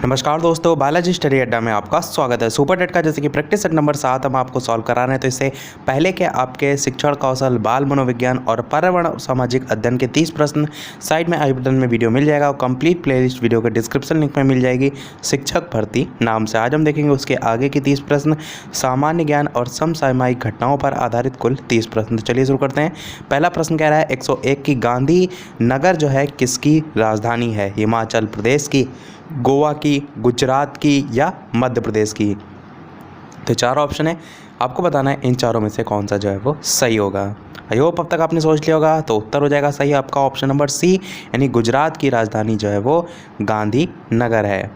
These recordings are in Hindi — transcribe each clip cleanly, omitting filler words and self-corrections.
नमस्कार दोस्तों, बालाजी स्टडी अड्डा में आपका स्वागत है। सुपर टेट का जैसे कि प्रैक्टिस सेट नंबर 7 हम आपको सॉल्व करा रहे हैं। तो इससे पहले के आपके शिक्षण कौशल, बाल मनोविज्ञान और पर्यावरण और सामाजिक अध्ययन के 30 प्रश्न साइड में आई बटन में वीडियो मिल जाएगा और कंप्लीट प्लेलिस्ट वीडियो के डिस्क्रिप्शन लिंक में मिल जाएगी शिक्षक भर्ती नाम से। आज हम देखेंगे उसके आगे की 30 प्रश्न, सामान्य ज्ञान और समसामयिक घटनाओं पर आधारित कुल 30 प्रश्न। तो चलिए शुरू करते हैं। पहला प्रश्न कह रहा है 101 की गांधी नगर जो है किसकी राजधानी है? हिमाचल प्रदेश की, गोवा की, गुजरात की या मध्य प्रदेश की? तो चार ऑप्शन है, आपको बताना है इन चारों में से कौन सा जो है वो सही होगा। आई होप अब तक आपने सोच लिया होगा। तो उत्तर हो जाएगा सही आपका ऑप्शन नंबर सी, यानी गुजरात की राजधानी जो है वो गांधी नगर है।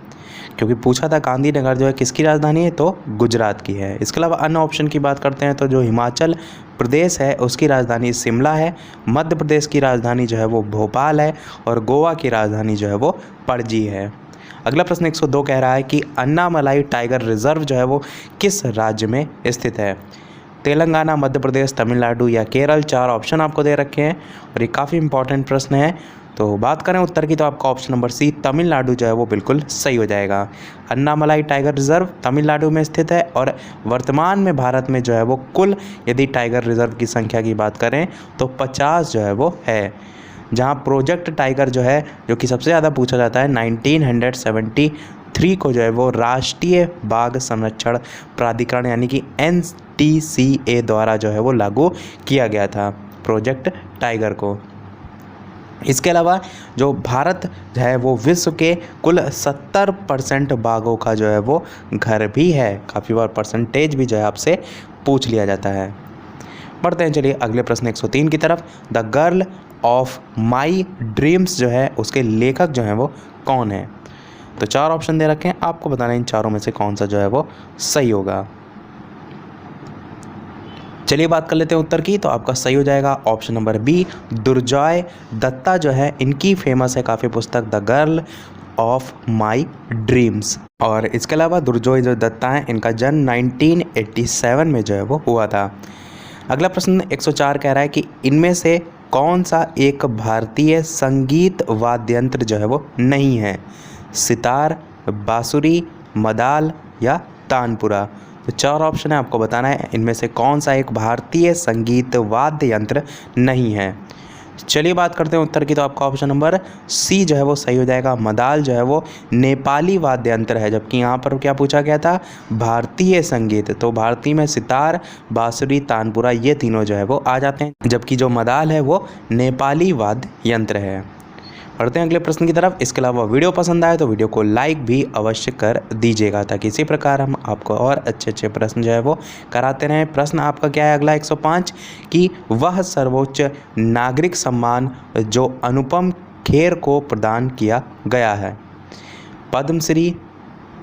क्योंकि पूछा था गांधी नगर जो है किसकी राजधानी है, तो गुजरात की है। इसके अलावा अन्य ऑप्शन की बात करते हैं तो जो हिमाचल प्रदेश है उसकी राजधानी शिमला है, मध्य प्रदेश की राजधानी जो है वो भोपाल है और गोवा की राजधानी जो है वो पणजी है। अगला प्रश्न 102 कह रहा है कि अन्नामलाई टाइगर रिजर्व जो है वो किस राज्य में स्थित है? तेलंगाना, मध्य प्रदेश, तमिलनाडु या केरल। चार ऑप्शन आपको दे रखे हैं और ये काफ़ी इंपॉर्टेंट प्रश्न है। तो बात करें उत्तर की तो आपका ऑप्शन नंबर सी, तमिलनाडु जो है वो बिल्कुल सही हो जाएगा। अन्नामलाई टाइगर रिजर्व तमिलनाडु में स्थित है और वर्तमान में भारत में जो है वो कुल यदि टाइगर रिजर्व की संख्या की बात करें तो 50 जो है वो है। जहाँ प्रोजेक्ट टाइगर जो है, जो कि सबसे ज़्यादा पूछा जाता है, 1973 को जो है वो राष्ट्रीय बाघ संरक्षण प्राधिकरण यानी कि NTCA द्वारा जो है वो लागू किया गया था प्रोजेक्ट टाइगर को। इसके अलावा जो भारत है वो विश्व के कुल 70% बाघों का जो है वो घर भी है। काफ़ी बार परसेंटेज भी जो है आपसे पूछ लिया जाता है। बढ़ते हैं चलिए अगले प्रश्न 103 की तरफ। The girl of my dreams जो है उसके लेखक जो हैं वो कौन है? तो चार ऑप्शन दे रखे हैं, आपको बताना है इन चारों में से कौन सा जो है वो सही होगा। चलिए बात कर लेते हैं उत्तर की। तो आपका सही हो जाएगा option number B, Durjoy Datta जो है, इनकी फेमस है काफ़ी पुस्तक the girl of my dreams. और इसके अलावा दुर्जॉय जो दत्ता हैं इनका जन्म 1987 में जो है वो हुआ था। अगला प्रश्न 104 कह रहा है कि इनमें से कौन सा एक भारतीय संगीत वाद्य यंत्र जो है वो नहीं है? सितार, बांसुरी, मदाल या तानपुरा। तो चार ऑप्शन है, आपको बताना है इनमें से कौन सा एक भारतीय संगीत वाद्य यंत्र नहीं है। चलिए बात करते हैं उत्तर की। तो आपका ऑप्शन नंबर सी जो है वो सही हो जाएगा। मदाल जो है वो नेपाली वाद्य यंत्र है, जबकि यहाँ पर क्या पूछा गया था? भारतीय संगीत। तो भारतीय में सितार, बांसुरी, तानपुरा ये तीनों जो है वो आ जाते हैं, जबकि जो मदाल है वो नेपाली वाद्य यंत्र है। बढ़ते हैं अगले प्रश्न की तरफ। इसके अलावा वीडियो पसंद आए तो वीडियो को लाइक भी अवश्य कर दीजिएगा, ताकि इसी प्रकार हम आपको और अच्छे प्रश्न जो है वो कराते रहें। प्रश्न आपका क्या है अगला 105 कि वह सर्वोच्च नागरिक सम्मान जो अनुपम खेर को प्रदान किया गया है? पद्मश्री,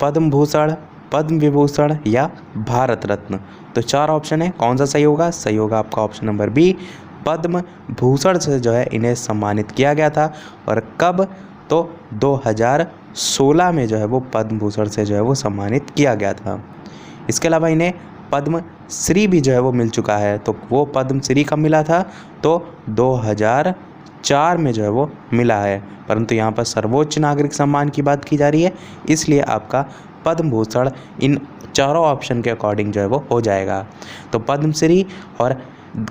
पद्म भूषण, पद्म विभूषण या भारत रत्न। तो चार ऑप्शन है, कौन सा सही होगा? सही होगा आपका option number B, Padma Bhushan से जो है इन्हें सम्मानित किया गया था। और कब? तो 2016 में जो है वो पद्म भूषण से जो है वो सम्मानित किया गया था। इसके अलावा इन्हें पद्म श्री भी जो है वो मिल चुका है। तो वो पद्म श्री कब मिला था? तो 2004 में जो है वो मिला है। परंतु यहाँ पर सर्वोच्च नागरिक सम्मान की बात की जा रही है, इसलिए आपका पद्म भूषण इन चारों ऑप्शन के अकॉर्डिंग जो है वो हो जाएगा। तो पद्मश्री और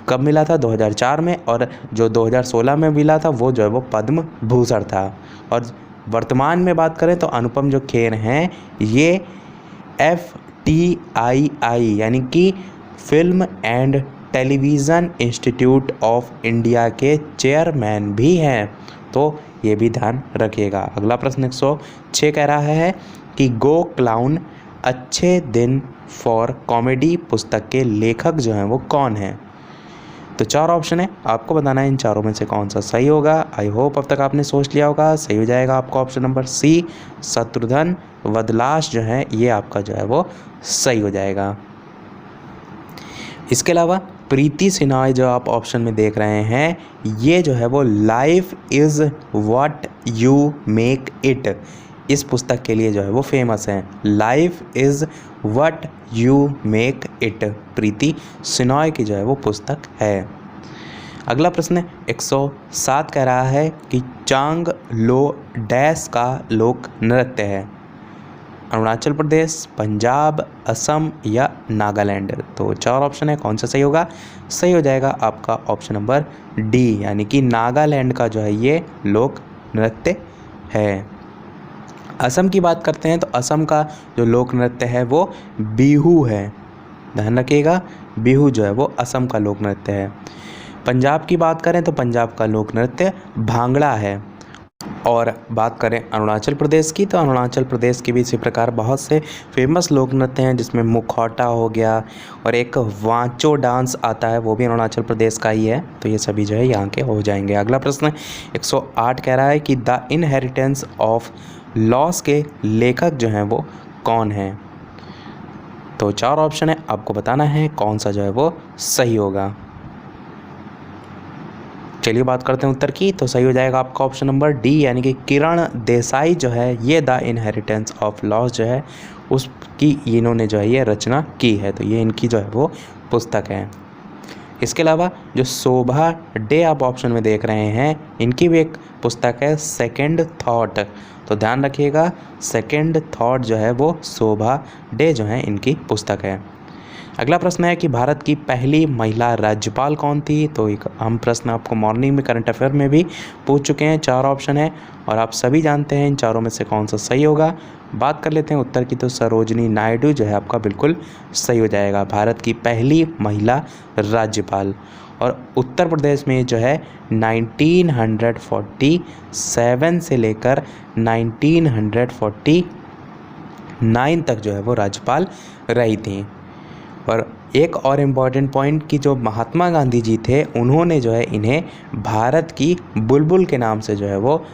कब मिला था? 2004 में, और जो 2016 में मिला था वो जो है वो पद्म भूषण था। और वर्तमान में बात करें तो अनुपम जो खेर हैं ये FTII यानी कि film and television institute of India के चेयरमैन भी हैं, तो ये भी ध्यान रखिएगा। अगला प्रश्न 106 कह रहा है कि गो क्लाउन अच्छे दिन फॉर कॉमेडी पुस्तक के लेखक जो हैं वो कौन हैं? तो चार ऑप्शन है, आपको बताना है इन चारों में से कौन सा सही होगा। आई होप अब तक आपने सोच लिया होगा। सही हो जाएगा आपका ऑप्शन नंबर सी, शत्रुघ्न वदलाश जो है ये आपका जो है वो सही हो जाएगा। इसके अलावा प्रीति सिन्हा जो आप ऑप्शन में देख रहे हैं ये जो है वो life is what you make it, इस पुस्तक के लिए जो है वो फेमस है। Life is what you make it Preeti Sinha की जो है वो पुस्तक है। अगला प्रश्न 107 कह रहा है कि चांग लो डैश का लोक नृत्य है। अरुणाचल प्रदेश, पंजाब, असम या नागालैंड। तो 4 ऑप्शन है, कौन सा सही होगा? सही हो जाएगा आपका ऑप्शन नंबर डी, यानी कि नागालैंड का जो है ये लोक नृत्य है। असम की बात करते हैं तो असम का जो लोक नृत्य है वो बिहू है, ध्यान रखिएगा, बिहू जो है वो असम का लोक नृत्य है। पंजाब की बात करें तो पंजाब का लोक नृत्य भांगड़ा है। और बात करें अरुणाचल प्रदेश की तो अरुणाचल प्रदेश के भी इसी प्रकार बहुत से फेमस लोक नृत्य हैं, जिसमें मुखौटा हो गया और एक वांचो डांस आता है, वो भी अरुणाचल प्रदेश का ही है। तो ये सभी जो है यहाँ के हो जाएंगे। अगला प्रश्न 108 कह रहा है कि द इनहेरिटेंस ऑफ लॉस के लेखक जो हैं वो कौन हैं? तो 4 ऑप्शन है, आपको बताना है कौन सा जो है वो सही होगा। चलिए बात करते हैं उत्तर की, तो सही हो जाएगा आपका ऑप्शन नंबर डी, यानी कि किरण देसाई जो है ये द इनहेरिटेंस ऑफ लॉस जो है उसकी इन्होंने जो है ये रचना की है। तो ये इनकी जो है वो पुस्तक है। इसके अलावा जो शोभा डे आप ऑप्शन में देख रहे हैं, इनकी भी एक पुस्तक है सेकंड थॉट। तो ध्यान रखिएगा, सेकंड थॉट जो है वो शोभा डे जो है इनकी पुस्तक है। अगला प्रश्न है कि भारत की पहली महिला राज्यपाल कौन थी? तो एक हम प्रश्न आपको मॉर्निंग में करंट अफेयर में भी पूछ चुके हैं। 4 ऑप्शन है और आप सभी जानते हैं इन चारों में से कौन सा सही होगा। बात कर लेते हैं उत्तर की, तो सरोजनी नायडू जो है आपका बिल्कुल सही हो जाएगा, भारत की पहली महिला राज्यपाल। और उत्तर प्रदेश में जो है 1947 से लेकर 1949 तक जो है वो राज्यपाल रही थी। और एक और इम्पॉर्टेंट पॉइंट कि जो महात्मा गांधी जी थे उन्होंने जो है इन्हें भारत की बुलबुल के नाम से जो है वो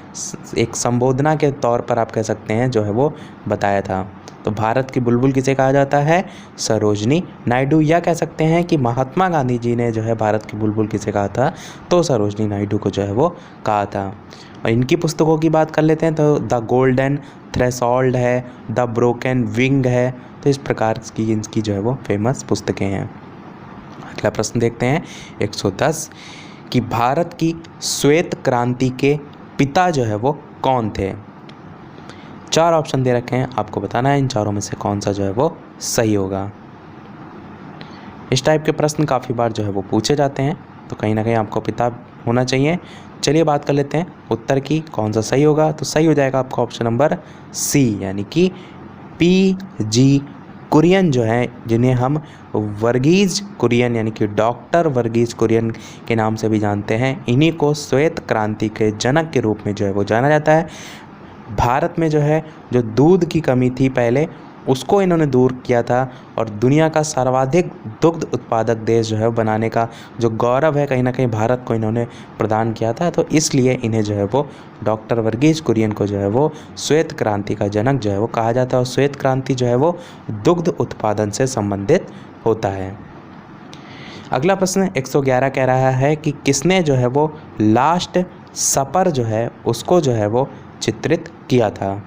एक संबोधना के तौर पर आप कह सकते हैं जो है वो बताया था। तो भारत की बुलबुल किसे कहा जाता है? सरोजनी नायडू। या कह सकते हैं कि महात्मा गांधी जी ने जो है भारत की बुलबुल किसे कहा था? तो सरोजनी नायडू को जो है वो कहा था। और इनकी पुस्तकों की बात कर लेते हैं तो द गोल्डन थ्रेशोल्ड है, द ब्रोकन विंग है। तो इस प्रकार की इनकी जो है वो फेमस पुस्तकें हैं। अगला प्रश्न देखते हैं 110 कि भारत की श्वेत क्रांति के पिता जो है वो कौन थे? 4 ऑप्शन दे रखे हैं, आपको बताना है इन चारों में से कौन सा जो है वो सही होगा। इस टाइप के प्रश्न काफ़ी बार जो है वो पूछे जाते हैं, तो कहीं ना कहीं आपको पिता होना चाहिए। चलिए बात कर लेते हैं उत्तर की, कौन सा सही होगा। तो सही हो जाएगा आपका ऑप्शन नंबर सी, यानी कि पी.जी. कुरियन जो है, जिन्हें हम वर्गीज कुरियन यानी कि डॉक्टर वर्गीज कुरियन के नाम से भी जानते हैं, इन्हीं को श्वेत क्रांति के जनक के रूप में जो है वो जाना जाता है। भारत में जो है जो दूध की कमी थी पहले, उसको इन्होंने दूर किया था और दुनिया का सर्वाधिक दुग्ध उत्पादक देश जो है बनाने का जो गौरव है कहीं ना कहीं भारत को इन्होंने प्रदान किया था। तो इसलिए इन्हें जो है वो डॉक्टर वर्गीज कुरियन को जो है वो श्वेत क्रांति का जनक जो है वो कहा जाता है। और श्वेत क्रांति जो है वो दुग्ध उत्पादन से संबंधित होता है। अगला प्रश्न 111 कह रहा है कि किसने जो है वो लास्ट सपर जो है उसको जो है वो चित्रित किया था?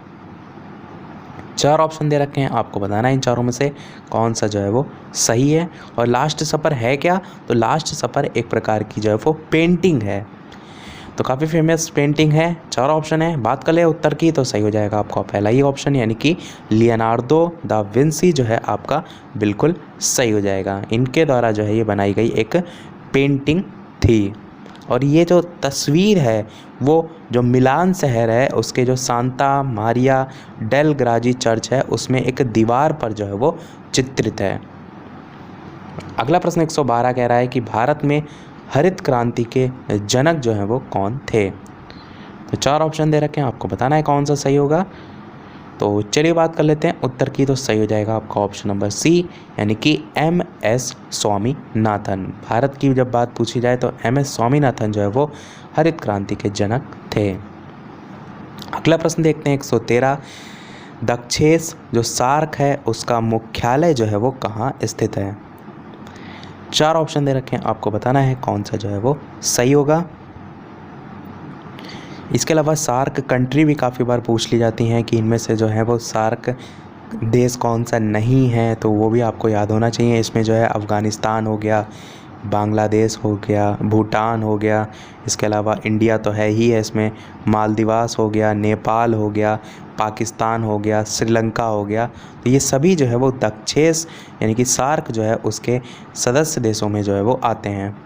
4 ऑप्शन दे रखे हैं, आपको बताना है इन चारों में से कौन सा जो है वो सही है। और लास्ट सपर है क्या? तो लास्ट सपर एक प्रकार की जो है वो पेंटिंग है, तो काफ़ी फेमस पेंटिंग है। 4 ऑप्शन है, बात कर ले उत्तर की, तो सही हो जाएगा आपका पहला ही ऑप्शन, यानी कि लियोनार्डो दा विंसी जो है आपका बिल्कुल सही हो जाएगा। इनके द्वारा जो है ये बनाई गई एक पेंटिंग थी। और ये जो तस्वीर है वो जो मिलान शहर है उसके जो सांता मारिया डेल ग्राजी चर्च है उसमें एक दीवार पर जो है वो चित्रित है। अगला प्रश्न 112 कह रहा है कि भारत में हरित क्रांति के जनक जो हैं वो कौन थे? तो 4 ऑप्शन दे रखे हैं, आपको बताना है कौन सा सही होगा। तो चलिए बात कर लेते हैं उत्तर की, तो सही हो जाएगा आपका ऑप्शन नंबर सी, यानी कि M.S. स्वामीनाथन। भारत की जब बात पूछी जाए तो M.S. स्वामीनाथन जो है वो हरित क्रांति के जनक थे। अगला प्रश्न देखते हैं 113, दक्षेस जो सार्क है उसका मुख्यालय जो है वो कहाँ स्थित है? 4 ऑप्शन दे रखे हैं, आपको बताना है कौन सा जो है वो सही होगा। इसके अलावा सार्क कंट्री भी काफ़ी बार पूछ ली जाती हैं कि इनमें से जो है वो सार्क देश कौन सा नहीं है, तो वो भी आपको याद होना चाहिए। इसमें जो है अफ़गानिस्तान हो गया, बांग्लादेश हो गया, भूटान हो गया, इसके अलावा इंडिया तो है ही है इसमें, मालदीवास हो गया, नेपाल हो गया, पाकिस्तान हो गया, श्रीलंका हो गया, तो ये सभी जो है वो दक्षेस यानी कि सार्क जो है उसके सदस्य देशों में जो है वो आते हैं।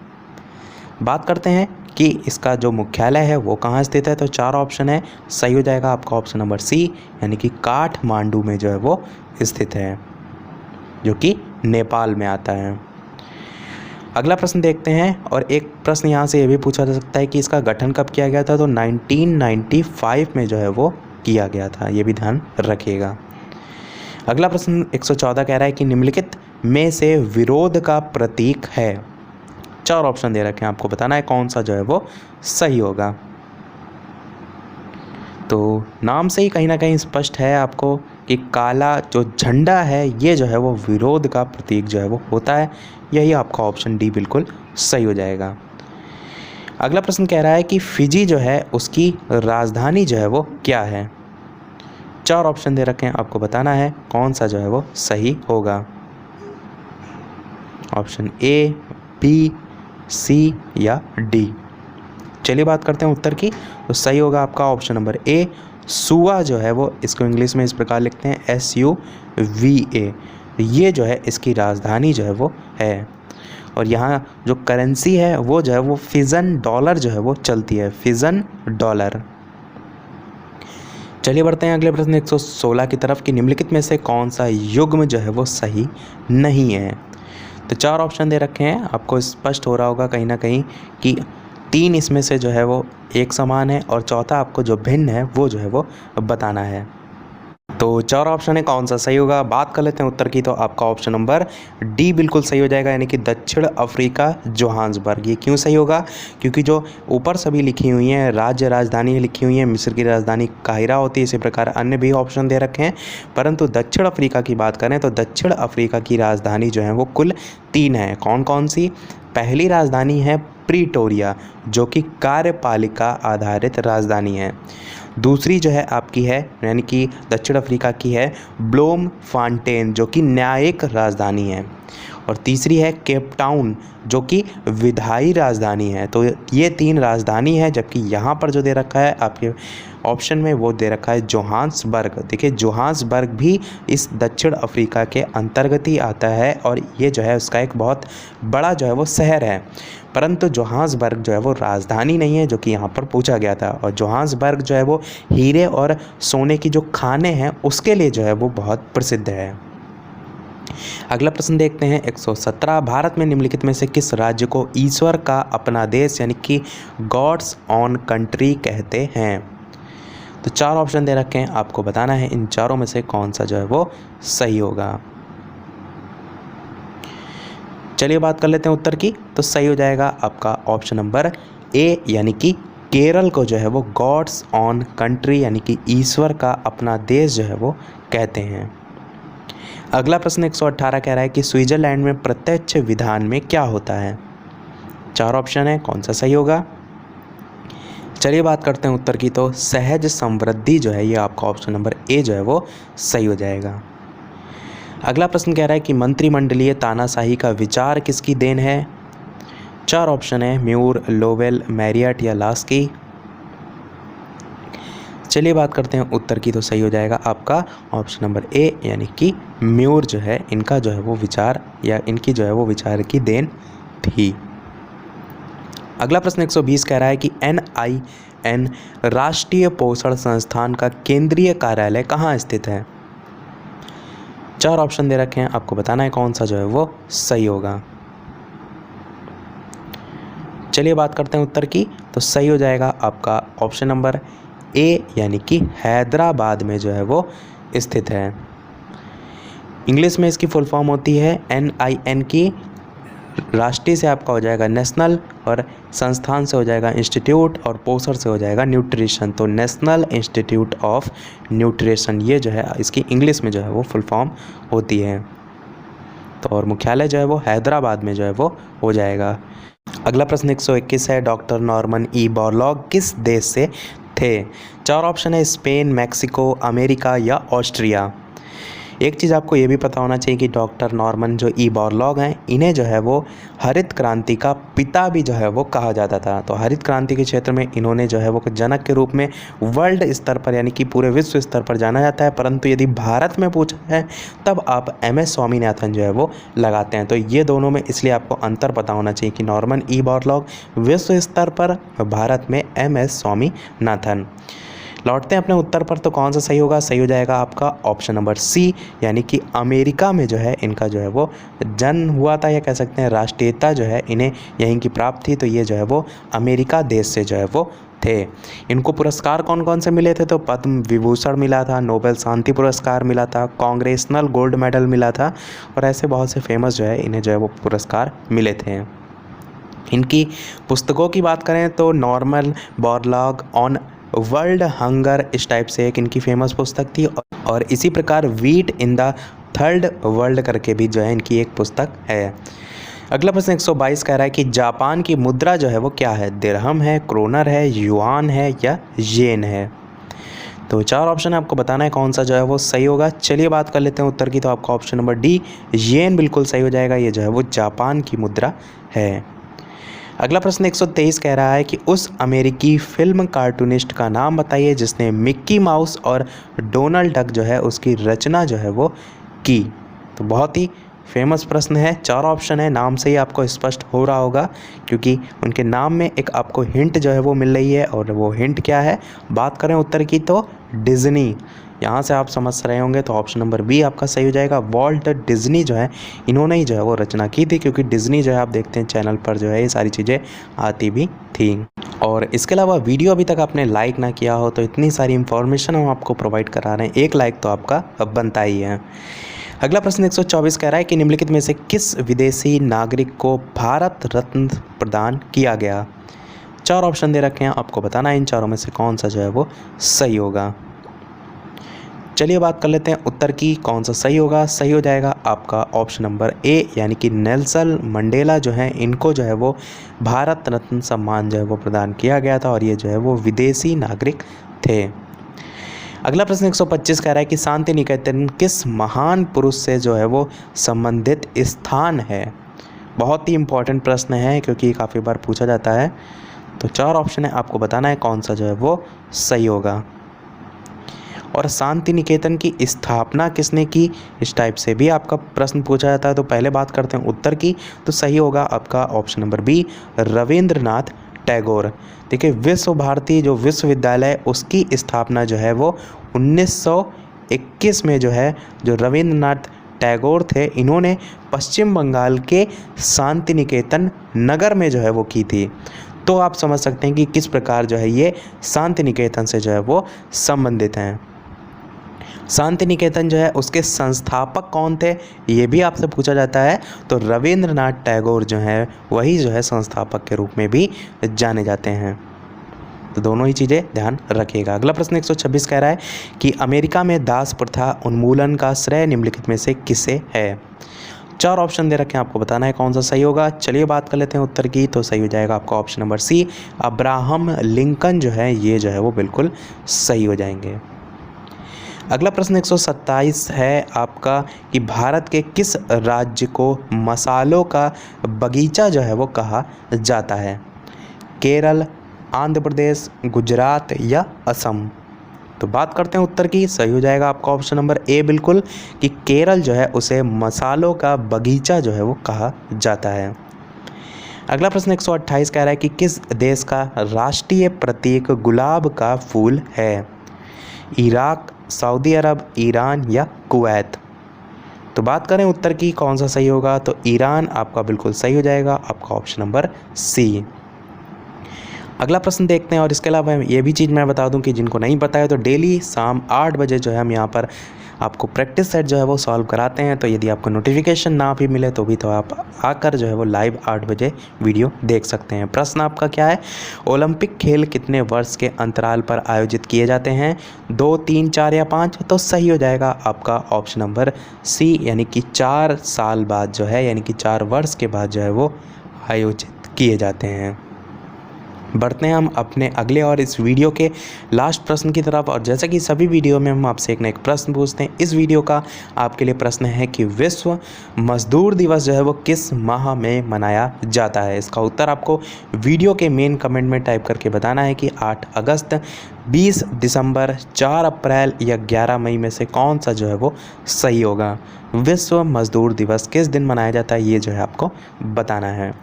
बात करते हैं कि इसका जो मुख्यालय है वो कहाँ स्थित है, तो 4 ऑप्शन है, सही हो जाएगा आपका ऑप्शन नंबर सी यानी कि काठमांडू में जो है वो स्थित है, जो कि नेपाल में आता है। अगला प्रश्न देखते हैं, और एक प्रश्न यहाँ से ये भी पूछा जा सकता है कि इसका गठन कब किया गया था, तो 1995 में जो है वो किया गया था, ये भी ध्यान रखिएगा। अगला प्रश्न 114 कह रहा है कि निम्नलिखित में से विरोध का प्रतीक है। 4 ऑप्शन दे रखे हैं, आपको बताना है कौन सा जो है वो सही होगा। तो नाम से ही कहीं ना कहीं स्पष्ट है आपको कि काला जो झंडा है ये जो है वो विरोध का प्रतीक जो है वो होता है, यही आपका ऑप्शन डी बिल्कुल सही हो जाएगा। अगला प्रश्न कह रहा है कि फिजी जो है उसकी राजधानी जो है वो क्या है। 4 ऑप्शन दे रखे हैं, आपको बताना है कौन सा जो है वो सही होगा। ऑप्शन ए, बी, सी या डी। चलिए बात करते हैं उत्तर की, तो सही होगा आपका ऑप्शन नंबर ए, सुवा जो है वो, इसको इंग्लिश में इस प्रकार लिखते हैं SUVA। ये जो है इसकी राजधानी जो है वो है, और यहाँ जो करेंसी है वो जो है वो फिजन डॉलर जो है वो चलती है, फिजन डॉलर। चलिए बढ़ते हैं अगले प्रश्न 116 की तरफ कि निम्नलिखित में से कौन सा युग्म जो है वो सही नहीं है। तो 4 ऑप्शन दे रखे हैं, आपको स्पष्ट हो रहा होगा कहीं ना कहीं कि 3 इसमें से जो है वो एक समान है, और चौथा आपको जो भिन्न है वो जो है वो बताना है। तो 4 ऑप्शन है, कौन सा सही होगा। बात कर लेते हैं उत्तर की, तो आपका ऑप्शन नंबर डी बिल्कुल सही हो जाएगा, यानी कि दक्षिण अफ्रीका जोहान्सबर्ग। ये क्यों सही होगा, क्योंकि जो ऊपर सभी लिखी हुई हैं राज्य राजधानी लिखी हुई हैं, मिस्र की राजधानी काहिरा होती है, इसी प्रकार अन्य भी ऑप्शन दे रखे हैं, परंतु दक्षिण अफ्रीका की बात करें तो दक्षिण अफ्रीका की राजधानी जो है वो कुल 3 है। कौन कौन सी। पहली राजधानी है प्रीटोरिया, जो कि कार्यपालिका आधारित राजधानी है। दूसरी जो है आपकी है, यानी कि दक्षिण अफ्रीका की है ब्लोमफॉन्टेन, जो कि न्यायिक राजधानी है। और तीसरी है केप टाउन, जो कि विधायी राजधानी है। तो ये 3 राजधानी है, जबकि यहाँ पर जो दे रखा है आपके ऑप्शन में वो दे रखा है जोहान्सबर्ग। देखिए जोहान्सबर्ग भी इस दक्षिण अफ्रीका के अंतर्गत ही आता है, और ये जो है उसका एक बहुत बड़ा जो है वो शहर है, परंतु जोहान्सबर्ग जो है वो राजधानी नहीं है, जो कि यहाँ पर पूछा गया था। और जोहान्सबर्ग जो है वो हीरे और सोने की जो खानें हैं उसके लिए जो है वो बहुत प्रसिद्ध है। अगला प्रश्न देखते हैं 117, भारत में निम्नलिखित में से किस राज्य को ईश्वर का अपना देश यानी कि गॉड्स ऑन कंट्री कहते हैं। तो 4 ऑप्शन दे रखे हैं, आपको बताना है इन चारों में से कौन सा जो है वो सही होगा। चलिए बात कर लेते हैं उत्तर की, तो सही हो जाएगा आपका ऑप्शन नंबर ए, यानी कि केरल को जो है वो गॉड्स ऑन कंट्री यानी कि ईश्वर का अपना देश जो है वो कहते हैं। अगला प्रश्न 118 कह रहा है कि स्विट्जरलैंड में प्रत्यक्ष विधान में क्या होता है। 4 ऑप्शन है, कौन सा सही होगा। चलिए बात करते हैं उत्तर की, तो सहज समृद्धि जो है ये आपका ऑप्शन नंबर ए जो है वो सही हो जाएगा। अगला प्रश्न कह रहा है कि मंत्रिमंडलीय तानाशाही का विचार किसकी देन है। 4 ऑप्शन है, म्यूर, लोवेल, मैरियट या लास्की। चलिए बात करते हैं उत्तर की, तो सही हो जाएगा आपका ऑप्शन नंबर ए, यानी कि म्यूर जो है इनका जो है वो विचार या इनकी जो है वो विचार की देन थी। अगला प्रश्न 120 कह रहा है कि NIN राष्ट्रीय पोषण संस्थान का केंद्रीय कार्यालय कहाँ स्थित है। 4 ऑप्शन दे रखे हैं, आपको बताना है कौन सा जो है वो सही होगा। चलिए बात करते हैं उत्तर की, तो सही हो जाएगा आपका ऑप्शन नंबर ए, यानी कि हैदराबाद में जो है वो स्थित है। इंग्लिश में इसकी फुल फॉर्म होती है NIN की। राष्ट्रीय से आपका हो जाएगा नेशनल, और संस्थान से हो जाएगा इंस्टीट्यूट, और पोषण से हो जाएगा न्यूट्रिशन। तो नेशनल इंस्टीट्यूट ऑफ न्यूट्रिशन ये जो है इसकी इंग्लिश में जो है वो फुल फॉर्म होती है। तो और मुख्यालय जो है वो हैदराबाद में जो है वो हो जाएगा। अगला प्रश्न 121 है, डॉक्टर नॉर्मन ई बोरलॉग किस देश से थे। 4 ऑप्शन है, स्पेन, मैक्सिको, अमेरिका या ऑस्ट्रिया। एक चीज़ आपको ये भी पता होना चाहिए कि डॉक्टर नॉर्मन जो ई बोरलॉग हैं, इन्हें जो है वो हरित क्रांति का पिता भी जो है वो कहा जाता था। तो हरित क्रांति के क्षेत्र में इन्होंने जो है वो जनक के रूप में वर्ल्ड स्तर पर यानी कि पूरे विश्व स्तर पर जाना जाता है। परंतु यदि भारत में पूछा है तब आप MS स्वामीनाथन जो है वो लगाते हैं। तो ये दोनों में इसलिए आपको अंतर पता होना चाहिए कि नॉर्मन ई बोरलॉग विश्व स्तर पर, भारत में MS स्वामीनाथन। लौटते हैं अपने उत्तर पर, तो कौन सा सही होगा? सही हो जाएगा आपका ऑप्शन नंबर सी, यानी कि अमेरिका में जो है इनका जो है वो जन्म हुआ था, या कह सकते हैं राष्ट्रीयता जो है इन्हें यहीं की प्राप्त थी। तो ये जो है वो अमेरिका देश से जो है वो थे। इनको पुरस्कार कौन कौन से मिले थे? तो पद्म विभूषण मिला था, नोबेल शांति पुरस्कार मिला था, कांग्रेसनल गोल्ड मेडल मिला था, और ऐसे बहुत से फेमस जो है इन्हें जो है वो पुरस्कार मिले थे। इनकी पुस्तकों की बात करें तो Norman Borlaug on world hunger इस टाइप से एक इनकी फेमस पुस्तक थी, और इसी प्रकार wheat in the third world करके भी जो है इनकी एक पुस्तक है। अगला प्रश्न 122 कह रहा है कि जापान की मुद्रा जो है वो क्या है? दिरहम है, क्रोनर है, युआन है, या येन है? तो 4 ऑप्शन है, आपको बताना है कौन सा जो है वो सही होगा। चलिए बात कर लेते हैं उत्तर की। तो आपका ऑप्शन नंबर डी येन बिल्कुल सही हो जाएगा। ये जो है वो जापान की मुद्रा है। अगला प्रश्न 123 कह रहा है कि उस अमेरिकी फिल्म कार्टूनिस्ट का नाम बताइए जिसने मिक्की माउस और डोनाल्ड डक जो है उसकी रचना जो है वो की। तो बहुत ही फेमस प्रश्न है, 4 ऑप्शन है, नाम से ही आपको स्पष्ट हो रहा होगा, क्योंकि उनके नाम में एक आपको हिंट जो है वो मिल रही है। और वो हिंट क्या है? बात करें उत्तर की तो डिज्नी, यहाँ से आप समझ रहे होंगे। तो ऑप्शन नंबर बी आपका सही हो जाएगा। वॉल्ट डिज्नी जो है इन्होंने ही जो है वो रचना की थी, क्योंकि डिज्नी जो है आप देखते हैं चैनल पर जो है ये सारी चीज़ें आती भी थी। और इसके अलावा वीडियो अभी तक आपने लाइक ना किया हो तो इतनी सारी इन्फॉर्मेशन हम आपको प्रोवाइड करा रहे हैं, एक लाइक तो आपका अब बनता ही है। अगला प्रश्न 124 कह रहा है कि निम्नलिखित में से किस विदेशी नागरिक को भारत रत्न प्रदान किया गया? 4 ऑप्शन दे रखे हैं, आपको बताना है इन चारों में से कौन सा जो है वो सही होगा। चलिए बात कर लेते हैं उत्तर की, कौन सा सही होगा। सही हो जाएगा आपका ऑप्शन नंबर ए, यानी कि नेल्सन मंडेला जो है इनको जो है वो भारत रत्न सम्मान जो है वो प्रदान किया गया था, और ये जो है वो विदेशी नागरिक थे। अगला प्रश्न 125 कह रहा है कि शांति निकेतन किस महान पुरुष से जो है वो संबंधित स्थान है? बहुत ही इंपॉर्टेंट प्रश्न है, क्योंकि काफ़ी बार पूछा जाता है। तो 4 ऑप्शन है, आपको बताना है कौन सा जो है वो सही होगा। और शांति निकेतन की स्थापना किसने की, इस टाइप से भी आपका प्रश्न पूछा जाता है। तो पहले बात करते हैं उत्तर की, तो सही होगा आपका option number B, Rabindranath Tagore. देखिए, विश्व भारती जो विश्वविद्यालय उसकी स्थापना जो है वो 1921 में जो है जो रविंद्रनाथ टैगोर थे इन्होंने पश्चिम बंगाल के शांति निकेतन नगर में जो है वो की थी। तो आप समझ सकते हैं कि किस प्रकार जो है ये शांति निकेतन से जो है वो संबंधित हैं। शांति निकेतन जो है उसके संस्थापक कौन थे, ये भी आपसे पूछा जाता है। तो रविंद्रनाथ टैगोर जो है वही जो है संस्थापक के रूप में भी जाने जाते हैं। तो दोनों ही चीज़ें ध्यान रखिएगा। अगला प्रश्न 126 कह रहा है कि अमेरिका में दास प्रथा उन्मूलन का श्रेय निम्नलिखित में से किसे है? 4 ऑप्शन दे रखे हैं, आपको बताना है कौन सा सही होगा। चलिए बात कर लेते हैं उत्तर की, तो सही हो जाएगा आपका option number C, Abraham Lincoln जो है ये जो है वो बिल्कुल सही हो जाएंगे। अगला प्रश्न 127 है आपका कि भारत के किस राज्य को मसालों का बगीचा जो है वो कहा जाता है? केरल, आंध्र प्रदेश, गुजरात या असम? तो बात करते हैं उत्तर की, सही हो जाएगा आपका ऑप्शन नंबर ए बिल्कुल, कि केरल जो है उसे मसालों का बगीचा जो है वो कहा जाता है। अगला प्रश्न 128 कह रहा है कि किस देश का राष्ट्रीय प्रतीक गुलाब का फूल है? इराक, सऊदी अरब, ईरान या कुवैत? तो बात करें उत्तर की, कौन सा सही होगा? तो ईरान आपका बिल्कुल सही हो जाएगा, आपका ऑप्शन नंबर सी। अगला प्रश्न देखते हैं। और इसके अलावा ये भी चीज़ मैं बता दूं कि जिनको नहीं पता है तो डेली शाम 8 बजे जो है हम यहाँ पर आपको प्रैक्टिस सेट जो है वो सॉल्व कराते हैं। तो यदि आपको नोटिफिकेशन ना भी मिले तो भी तो आप आकर जो है वो लाइव 8 बजे वीडियो देख सकते हैं। प्रश्न आपका क्या है? ओलंपिक खेल कितने वर्ष के अंतराल पर आयोजित किए जाते हैं? 2, 3, 4 या 5? तो सही हो जाएगा आपका ऑप्शन नंबर सी, यानी कि 4 साल बाद जो है, यानी कि 4 वर्ष के बाद जो है वो आयोजित किए जाते हैं। बढ़ते हैं हम अपने अगले और इस वीडियो के लास्ट प्रश्न की तरफ। और जैसा कि सभी वीडियो में हम आपसे एक न एक प्रश्न पूछते हैं, इस वीडियो का आपके लिए प्रश्न है कि विश्व मजदूर दिवस जो है वो किस माह में मनाया जाता है। इसका उत्तर आपको वीडियो के मेन कमेंट में टाइप करके बताना है कि 8 अगस्त, 20 दिसंबर, 4 अप्रैल या 11 मई में से कौन सा जो है वो सही होगा। विश्व मजदूर दिवस किस दिन मनाया जाता है, ये जो है आपको बताना है।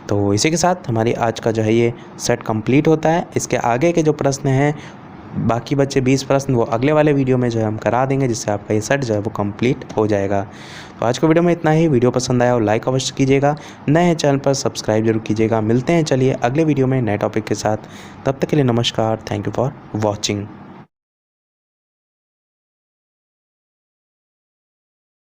तो इसी के साथ हमारी आज का जो है ये सेट कंप्लीट होता है। इसके आगे के जो प्रश्न हैं, बाकी बचे 20 प्रश्न, वो अगले वाले वीडियो में जो है हम करा देंगे, जिससे आपका ये सेट जो है वो कंप्लीट हो जाएगा। तो आज के वीडियो में इतना ही। वीडियो पसंद आया और लाइक अवश्य कीजिएगा, नए हैं चैनल पर सब्सक्राइब जरूर कीजिएगा। मिलते हैं चलिए अगले वीडियो में नए टॉपिक के साथ। तब तक के लिए नमस्कार। Thank you for watching.